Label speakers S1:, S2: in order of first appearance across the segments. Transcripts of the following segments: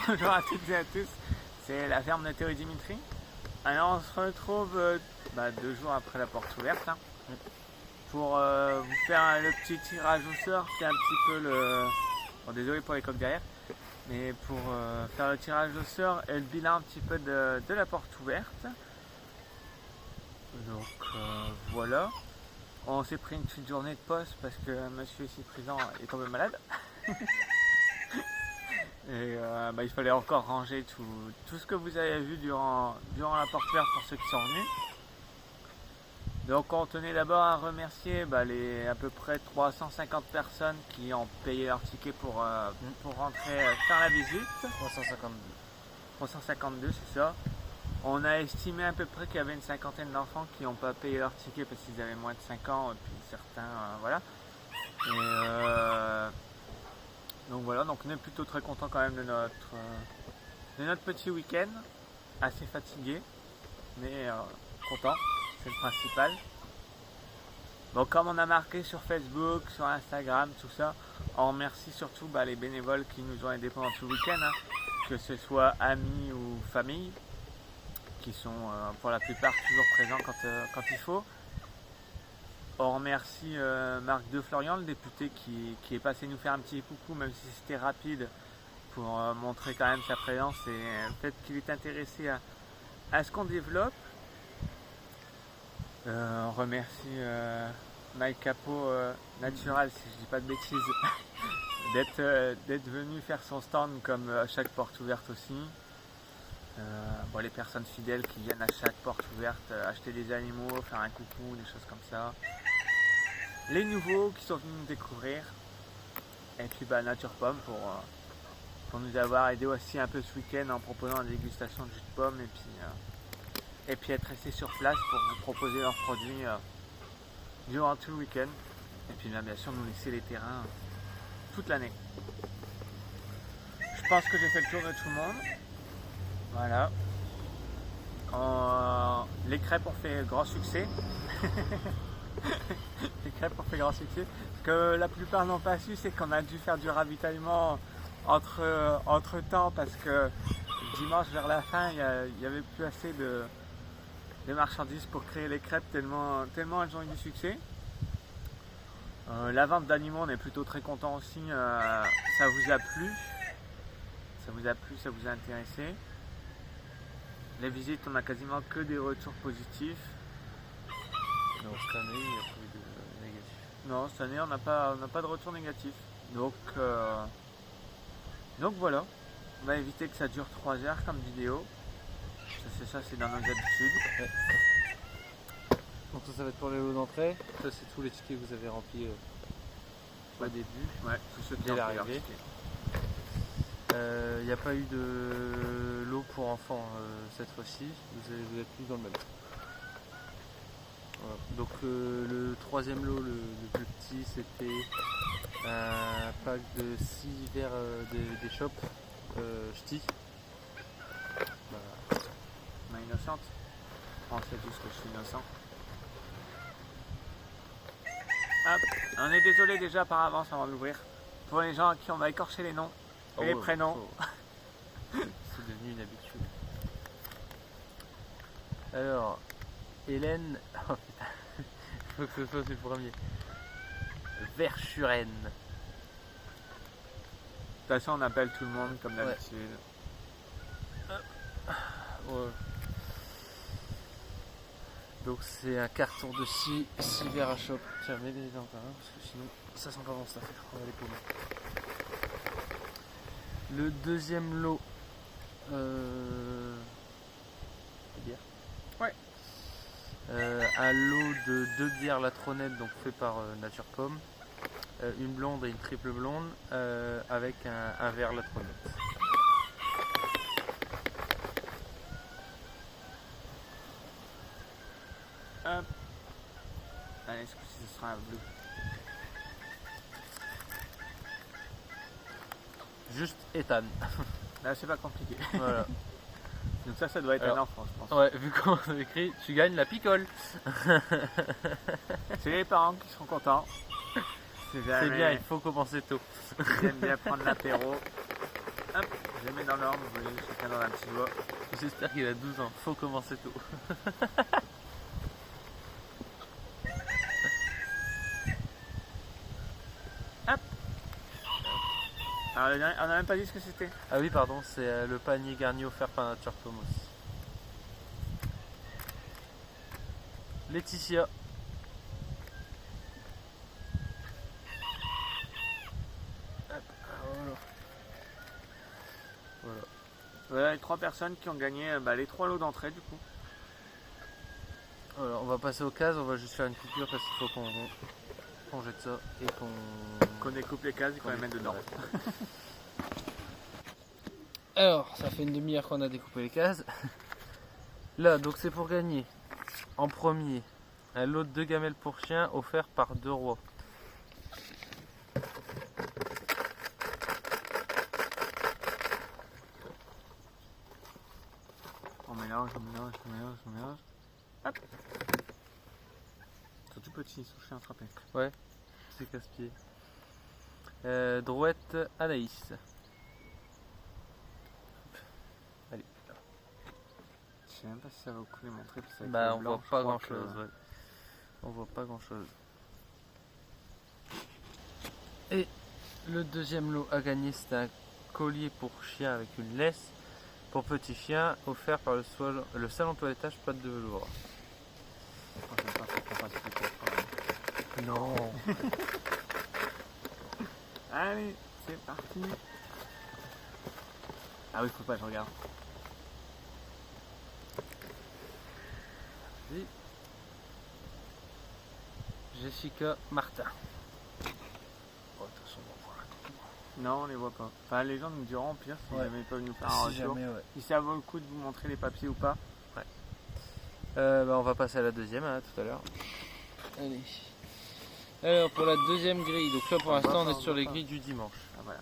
S1: Bonjour à toutes et à tous, c'est la ferme de Théo et Dimitri. Alors on se retrouve 2 jours après la porte ouverte hein, pour vous faire le petit tirage au sort. C'est un petit peu le... Bon, désolé pour les coques derrière, mais pour faire le tirage au sort et le bilan un petit peu de la porte ouverte. Donc voilà, on s'est pris une petite journée de poste parce que monsieur ici présent est tombé malade. Et il fallait encore ranger tout ce que vous avez vu durant la porte ouverte pour ceux qui sont venus. Donc on tenait d'abord à remercier les à peu près 350 personnes qui ont payé leur ticket pour rentrer faire la visite. 352 c'est ça. On a estimé à peu près qu'il y avait une cinquantaine d'enfants qui n'ont pas payé leur ticket parce qu'ils avaient moins de 5 ans et puis certains voilà. Donc voilà, donc on est plutôt très content quand même de notre petit week-end, assez fatigué, mais content, c'est le principal. Donc comme on a marqué sur Facebook, sur Instagram, tout ça, on remercie surtout les bénévoles qui nous ont aidés pendant tout le week-end, hein, que ce soit amis ou famille, qui sont pour la plupart toujours présents quand il faut. On remercie Marc de Florian, le député qui est passé nous faire un petit coucou, même si c'était rapide, pour montrer quand même sa présence et le fait qu'il est intéressé à ce qu'on développe. On remercie Mike Capot Natural, si je dis pas de bêtises, d'être venu faire son stand comme à chaque porte ouverte aussi. Les personnes fidèles qui viennent à chaque porte ouverte acheter des animaux, faire un coucou, des choses comme ça. Les nouveaux qui sont venus nous découvrir, et puis Nature Pomme pour nous avoir aidé aussi un peu ce week-end en proposant la dégustation de jus de pomme et puis être resté sur place pour vous proposer leurs produits durant tout le week-end et puis bien sûr nous laisser les terrains toute l'année. Je pense que j'ai fait le tour de tout le monde. Voilà. Les crêpes ont fait grand succès. Les crêpes ont fait grand succès. Ce que la plupart n'ont pas su, c'est qu'on a dû faire du ravitaillement entre temps parce que dimanche vers la fin, il n'y avait plus assez de marchandises pour créer les crêpes tellement elles ont eu du succès. La vente d'animaux, on est plutôt très content aussi. Ça vous a plu? Ça vous a plu? Ça vous a intéressé? Les visites, on a quasiment que des retours positifs.
S2: Non, cette année, il n'y a pas eu de négatif.
S1: Non, cette année, on n'a pas de retour négatif. Donc voilà. On va éviter que ça dure 3 heures comme vidéo. Ça c'est dans nos habitudes.
S2: Ouais. Donc ça va être pour les lots d'entrée. Ça, c'est tous les tickets que vous avez remplis au début.
S1: Ouais, tous ceux qui
S2: ont
S1: ont
S2: pris leur ticket. Il n'y a pas eu de lot pour enfants cette fois-ci. Vous êtes plus dans le même. Voilà. Donc le troisième lot, le plus petit, c'était un pack de 6 verres des shops ch'tis.
S1: Voilà. On est innocente. On sait tous que je suis innocent. Hop. On est désolé déjà par avance avant d'ouvrir. Pour les gens à qui on va écorcher les noms et les prénoms.
S2: C'est devenu une habitude. Alors, Hélène, oh putain, il faut que ce soit le premier. Verschuren.
S1: De toute façon, on appelle tout le monde comme d'habitude.
S2: Ouais. Donc c'est un carton de 6 verres à chope. Tiens, mets les dents parce que sinon ça sent pas bon cette affaire. On va les paumer. Le deuxième lot. Bière.
S1: Ouais.
S2: Un lot de 2 bières Latronette, donc fait par Nature Pomme. Une blonde et une triple blonde avec un verre Latronette.
S1: Hop. Allez, ce coup-ci, ce sera un bleu.
S2: Juste Ethan.
S1: Là, c'est pas compliqué.
S2: Voilà.
S1: Donc ça doit être un enfant, je pense.
S2: Ouais, vu comment on a écrit, tu gagnes la picole.
S1: C'est les parents qui seront contents.
S2: C'est bien, il faut commencer tôt.
S1: Ils aiment bien prendre l'apéro. Hop, je les mets dans l'ordre, vous voyez, chacun dans un petit doigt.
S2: J'espère qu'il a 12 ans, faut commencer tôt.
S1: Alors, le dernier, on n'a même pas dit ce que c'était.
S2: Ah oui, pardon, c'est le panier garni offert par Nature Tom aussi. Laetitia. Hop, voilà. Voilà.
S1: Voilà les 3 personnes qui ont gagné les 3 lots d'entrée du coup.
S2: Voilà, on va passer aux cases, on va juste faire une coupure parce qu'il faut qu'on jette ça et
S1: Qu'on découpe les cases et qu'on les mette dedans.
S2: Alors, ça fait une demi-heure qu'on a découpé les cases. Là, donc c'est pour gagner en premier un lot de 2 gamelles pour chien offert par 2 rois.
S1: On mélange, on mélange, on mélange, on mélange. Hop. Ils sont tout petits, ils sont chiens à attraper.
S2: Ouais, c'est casse-pied. Drouette Anaïs. Allez.
S1: Je sais même pas si ça va au coup les montrer. Parce que
S2: Bah, on voit pas grand chose. Ouais. On voit pas grand chose. Et le deuxième lot à gagner, c'est un collier pour chien avec une laisse pour petit chien offert par le salon toilettage pâte de velours. Non.
S1: Allez, c'est parti. Ah oui, faut pas, je regarde.
S2: Vas-y. Jessica Martin. Oh, attention, on va voir.
S1: Non, on les voit pas. Enfin, les gens nous diront au pire si
S2: Ouais.
S1: jamais ils peuvent nous faire un
S2: Si
S1: retour.
S2: jamais, ouais.
S1: Si ça vaut le coup de vous montrer les papiers ou pas.
S2: On va passer à la deuxième tout à l'heure. Allez. Alors pour la deuxième grille, donc là pour l'instant on est sur les grilles du dimanche.
S1: Ah, voilà.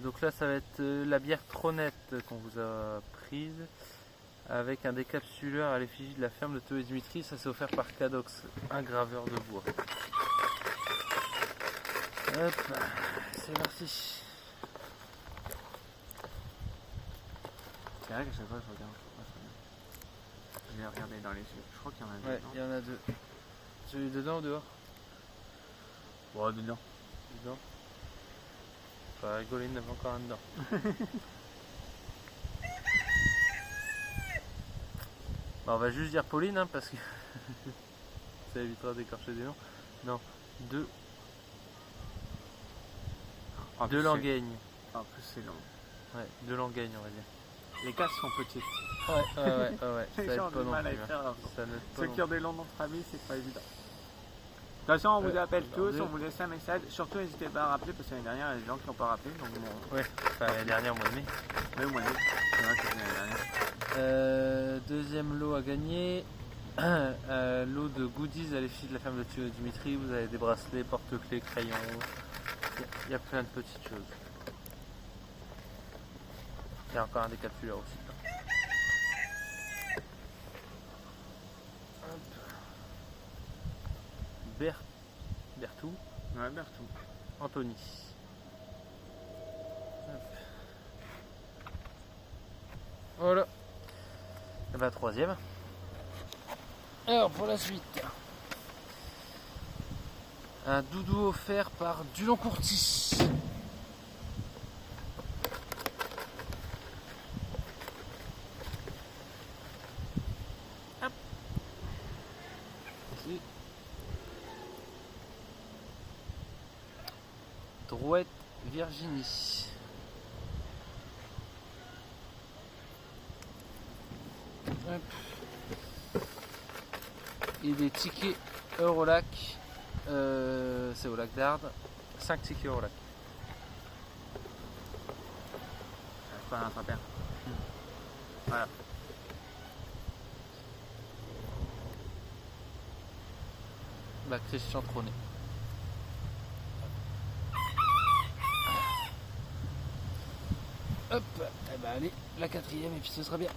S2: Donc là ça va être la bière Tronette qu'on vous a prise avec un décapsuleur à l'effigie de la ferme de Théo et Dimitri. Ça c'est offert par Cadox, un graveur de bois. Hop, c'est parti.
S1: C'est vrai qu'à chaque fois je regarde. Je vais regarder dans les yeux. Je crois qu'il y en a deux.
S2: Ouais,
S1: non
S2: il y en a 2. Celui dedans ou dehors?
S1: Bon, dedans.
S2: Dedans. Pas rigoler, il y en avait encore un dedans. Bah, on va juste dire Pauline parce que ça évitera d'écorcher des noms. Non, 2
S1: En plus,
S2: langaignes.
S1: En plus, c'est long.
S2: Ouais, 2 langaignes on va dire.
S1: Les cases sont petites.
S2: Ouais. Ça
S1: Les
S2: aide
S1: gens ont
S2: pas
S1: du
S2: non
S1: mal à
S2: plus.
S1: écrire leur nom.
S2: Ça n'aide pas
S1: Ceux
S2: non
S1: qui ont des noms d'entre amis, c'est pas évident. De toute façon, on vous appelle tous,
S2: regardez.
S1: on vous laisse un message. Surtout, n'hésitez pas à rappeler parce que l'année dernière, il y a des gens qui n'ont pas rappelé. Donc, bon,
S2: plus. Ouais, enfin la dernière mois de mai.
S1: mais au moins, c'est vrai que c'est l'année dernière.
S2: Deuxième lot à gagner. Un lot de goodies à l'effigie de la ferme de Théo et Dimitri. Vous avez des bracelets, porte-clés, crayons. Il y a plein de petites choses. Il y a encore un décapsuleur aussi. Hop. Bertou,
S1: Ouais, Bertou.
S2: Anthony. Hop. Voilà. Et la troisième. Alors pour la suite. Un doudou offert par Dulon Courtis. Hop. Ici. Drouette Virginie. Hop. Et des tickets Eurolac. C'est au lac d'Ardes. 5 tickets Eurolac.
S1: C'est pas un attraper. Voilà.
S2: La Christian Tronet. Hop, eh ben allez, la quatrième et puis ce sera bien.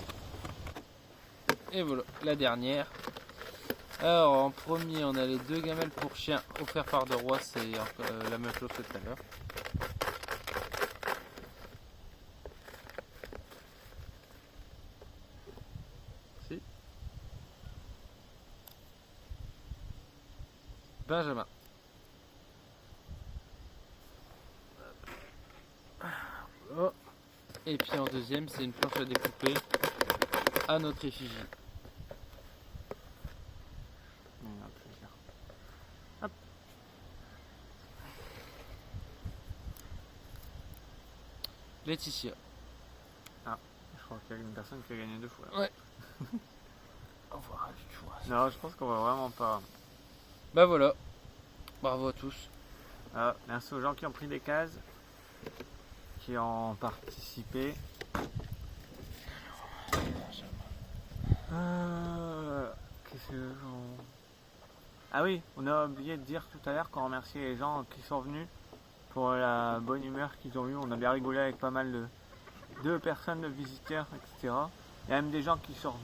S2: Et voilà, la dernière. Alors en premier on a les 2 gamelles pour chien offerts par De Roy, c'est la même chose que tout à l'heure. Benjamin. Oh. Et puis en deuxième, c'est une planche à découper à notre effigie.
S1: Hop.
S2: Laetitia.
S1: Je crois qu'il y a une personne qui a gagné 2 fois.
S2: Ouais. Au revoir, tu vois.
S1: Non, je pense qu'on va vraiment pas.
S2: Bah voilà. Bravo à tous.
S1: Merci aux gens qui ont pris des cases, qui ont participé. Qu'est-ce que Ah oui, on a oublié de dire tout à l'heure qu'on remerciait les gens qui sont venus pour la bonne humeur qu'ils ont eue. On a bien rigolé avec pas mal de personnes, de visiteurs, etc. Il y a même des gens qui sont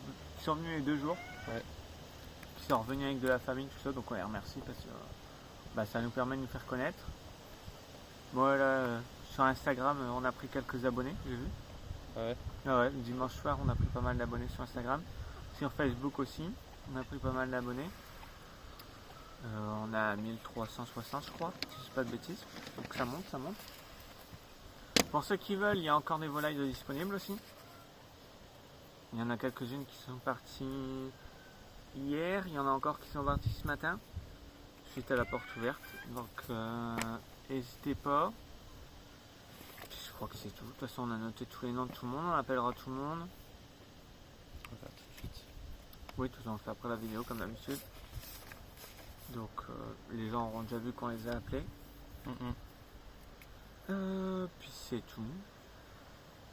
S1: venus les 2 jours,
S2: Ouais.
S1: qui sont revenus avec de la famille, tout ça. Donc on les remercie parce que ça nous permet de nous faire connaître. Voilà, sur Instagram, on a pris quelques abonnés, j'ai vu.
S2: Ouais.
S1: Ah ouais, le dimanche soir, on a pris pas mal d'abonnés sur Instagram. Sur Facebook aussi, on a pris pas mal d'abonnés. On a 1360, je crois, si je dis pas de bêtises. Donc ça monte, ça monte. Pour ceux qui veulent, il y a encore des volailles de disponibles aussi. Il y en a quelques-unes qui sont parties hier. Il y en a encore qui sont parties ce matin, suite à la porte ouverte. Donc n'hésitez pas. Je crois que c'est tout. De toute façon, on a noté tous les noms de tout le monde. On appellera tout le monde.
S2: On va faire tout de suite.
S1: Oui, tout ça, on le fait après la vidéo, comme d'habitude. Donc, les gens auront déjà vu qu'on les a appelés. Puis c'est tout.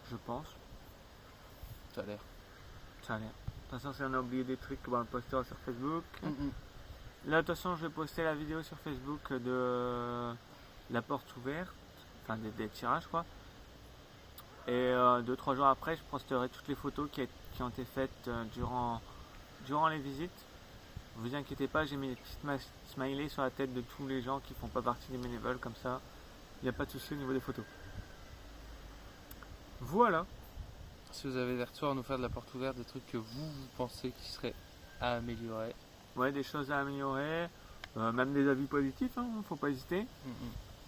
S1: Je pense.
S2: Ça a l'air.
S1: Ça a l'air. De toute façon, si on a oublié des trucs, on le postera sur Facebook. Là, de toute façon, je vais poster la vidéo sur Facebook de la porte ouverte. Enfin, des tirages, quoi. Et 2-3 jours après, je posterai toutes les photos qui ont été faites durant les visites. Ne vous inquiétez pas, j'ai mis des petites smileys sur la tête de tous les gens qui font pas partie des bénévoles, comme ça, il n'y a pas de souci au niveau des photos. Voilà.
S2: Si vous avez des retours à nous faire de la porte ouverte, des trucs que vous pensez qui seraient à améliorer.
S1: Ouais, des choses à améliorer, même des avis positifs, hein, faut pas hésiter.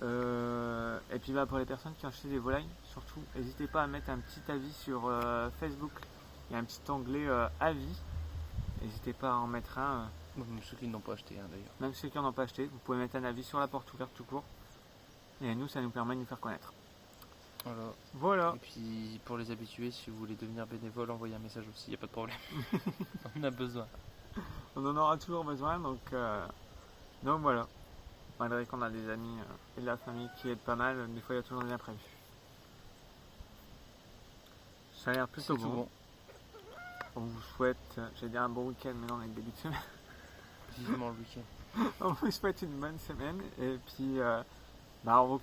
S1: Et puis pour les personnes qui ont acheté des volailles, surtout, n'hésitez pas à mettre un petit avis sur Facebook. Il y a un petit onglet avis. N'hésitez pas à en mettre un.
S2: Même ceux qui n'ont pas acheté d'ailleurs.
S1: Même ceux qui n'en ont pas acheté, vous pouvez mettre un avis sur la porte ouverte tout court. Et nous, ça nous permet de nous faire connaître. Voilà.
S2: Et puis pour les habitués, si vous voulez devenir bénévole, envoyez un message aussi, il n'y a pas de problème. On a besoin.
S1: On en aura toujours besoin, donc voilà. Malgré qu'on a des amis et de la famille qui aident pas mal, des fois il y a toujours des imprévus. Ça a l'air plutôt bon. On vous souhaite, j'ai dit un bon week-end, mais non, on est le début de semaine.
S2: Vivement le week-end.
S1: On vous souhaite une bonne semaine et puis on vous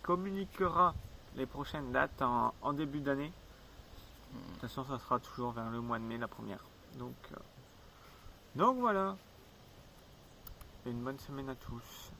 S1: communiquera les prochaines dates en début d'année. De toute façon, ça sera toujours vers le mois de mai la première. Donc voilà. Une bonne semaine à tous.